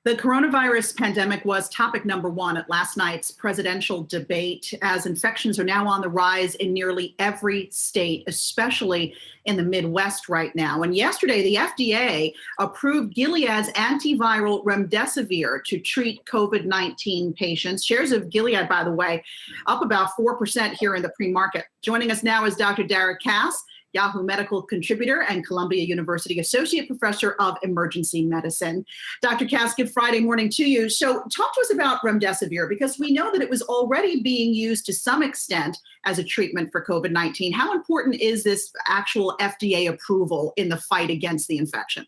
The coronavirus pandemic was topic number one at last night's presidential debate, as infections are now on the rise in nearly every state, especially in the Midwest right now. And yesterday, the FDA approved Gilead's antiviral Remdesivir to treat COVID-19 patients. Shares of Gilead, by the way, up about 4% here in the pre-market. Joining us now is Dr. Dara Kass, Yahoo medical contributor and Columbia University Associate Professor of Emergency Medicine. Dr. Kass, good Friday morning to you. So talk to us about Remdesivir, because we know that it was already being used to some extent as a treatment for COVID-19. How important is this actual FDA approval in the fight against the infection?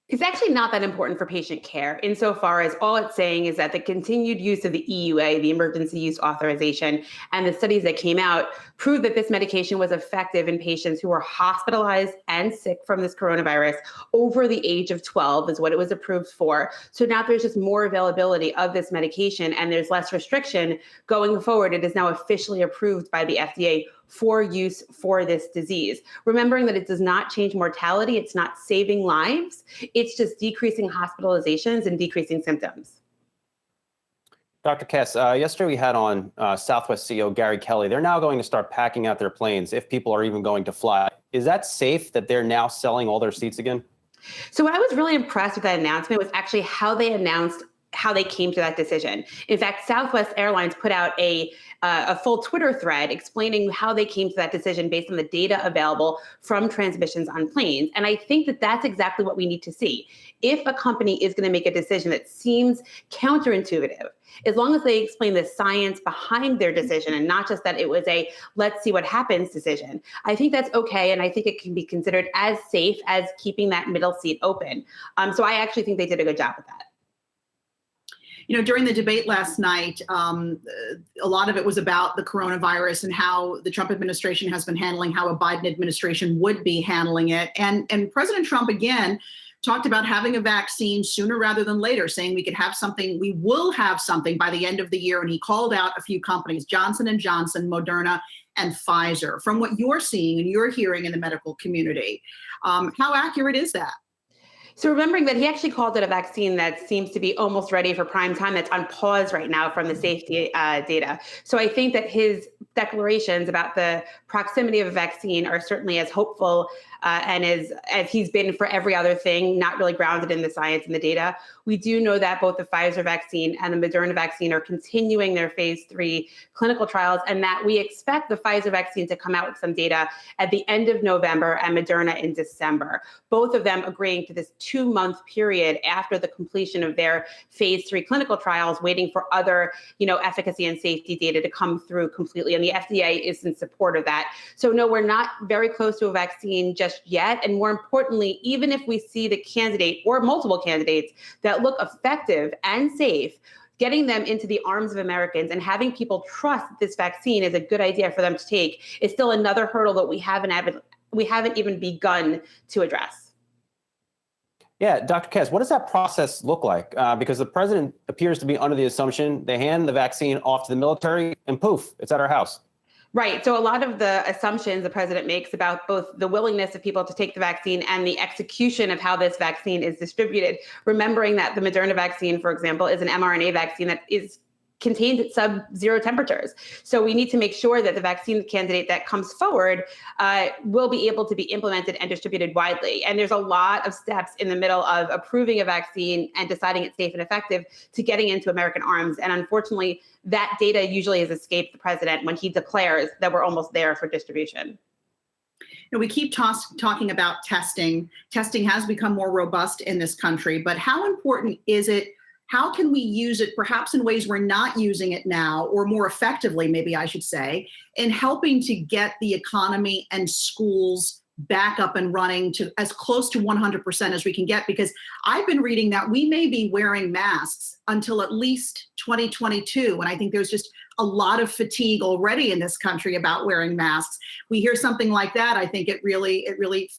It's actually not that important for patient care, insofar as all it's saying is that the continued use of the EUA, the emergency use authorization, and the studies that came out proved that this medication was effective in patients who were hospitalized and sick from this coronavirus over the age of 12 is what it was approved for. So now there's just more availability of this medication and there's less restriction going forward. It is now officially approved by the FDA for use for this disease. Remembering that it does not change mortality, it's not saving lives, it's just decreasing hospitalizations and decreasing symptoms. Dr. Kass, yesterday we had on Southwest CEO Gary Kelly. They're now going to start packing out their planes if people are even going to fly. Is that safe that they're now selling all their seats again? So what I was really impressed with that announcement was actually how they announced how they came to that decision. In fact, Southwest Airlines put out a full Twitter thread explaining how they came to that decision based on the data available from transmissions on planes. And I think that that's exactly what we need to see. If a company is going to make a decision that seems counterintuitive, as long as they explain the science behind their decision and not just that it was a let's see what happens decision, I think that's okay. And I think it can be considered as safe as keeping that middle seat open. So I actually think they did a good job with that. You know, during the debate last night, a lot of it was about the coronavirus and how the Trump administration has been handling, how a Biden administration would be handling it. And President Trump, again, talked about having a vaccine sooner rather than later, saying we could have something, we will have something by the end of the year. And he called out a few companies, Johnson & Johnson, Moderna, and Pfizer. From what you're seeing and you're hearing in the medical community, how accurate is that? So remembering that he actually called it a vaccine that seems to be almost ready for prime time, that's on pause right now from the safety data. So I think that his declarations about the proximity of a vaccine are certainly as hopeful and as he's been for every other thing, not really grounded in the science and the data. We do know that both the Pfizer vaccine and the Moderna vaccine are continuing their phase 3 clinical trials, and that we expect the Pfizer vaccine to come out with some data at the end of November and Moderna in December. Both of them agreeing to this 2-month period after the completion of their phase 3 clinical trials, waiting for other, efficacy and safety data to come through completely. And the FDA is in support of that. So no, we're not very close to a vaccine just yet. And more importantly, even if we see the candidate or multiple candidates that look effective and safe, getting them into the arms of Americans and having people trust that this vaccine is a good idea for them to take is still another hurdle that we haven't even begun to address. Yeah, Dr. Kass, what does that process look like? Because the president appears to be under the assumption they hand the vaccine off to the military and poof, it's at our house. Right. So a lot of the assumptions the president makes about both the willingness of people to take the vaccine and the execution of how this vaccine is distributed, remembering that the Moderna vaccine, for example, is an mRNA vaccine that is contained at sub-zero temperatures. So we need to make sure that the vaccine candidate that comes forward will be able to be implemented and distributed widely. And there's a lot of steps in the middle of approving a vaccine and deciding it's safe and effective to getting into American arms. And unfortunately, that data usually has escaped the president when he declares that we're almost there for distribution. We keep talking about testing. Testing has become more robust in this country, but how important is it? How can we use it perhaps in ways we're not using it now, or more effectively, maybe I should say, in helping to get the economy and schools back up and running to as close to 100% as we can get? Because I've been reading that we may be wearing masks until at least 2022. And I think there's just a lot of fatigue already in this country about wearing masks. We hear something like that, I think it really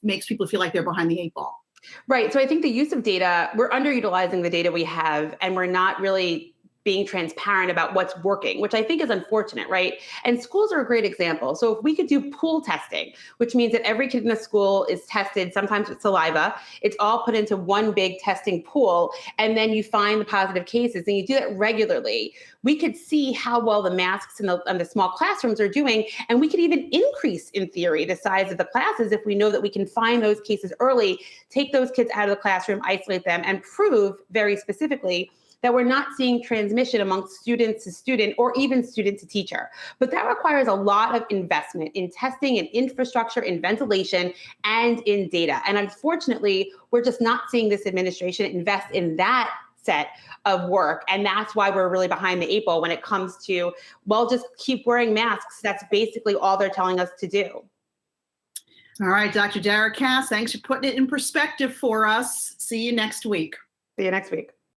makes people feel like they're behind the 8 ball. Right. So I think the use of data, we're underutilizing the data we have, and we're not really being transparent about what's working, which I think is unfortunate, right? And schools are a great example. So if we could do pool testing, which means that every kid in the school is tested, sometimes with saliva, it's all put into one big testing pool, and then you find the positive cases, and you do that regularly, we could see how well the masks in the small classrooms are doing, and we could even increase, in theory, the size of the classes if we know that we can find those cases early, take those kids out of the classroom, isolate them, and prove very specifically that we're not seeing transmission amongst student to student or even student to teacher. But that requires a lot of investment in testing and infrastructure, in ventilation, and in data. And unfortunately, we're just not seeing this administration invest in that set of work. And that's why we're really behind the 8 ball when it comes to, well, just keep wearing masks. That's basically all they're telling us to do. All right, Dr. Dara Kass, thanks for putting it in perspective for us. See you next week. See you next week.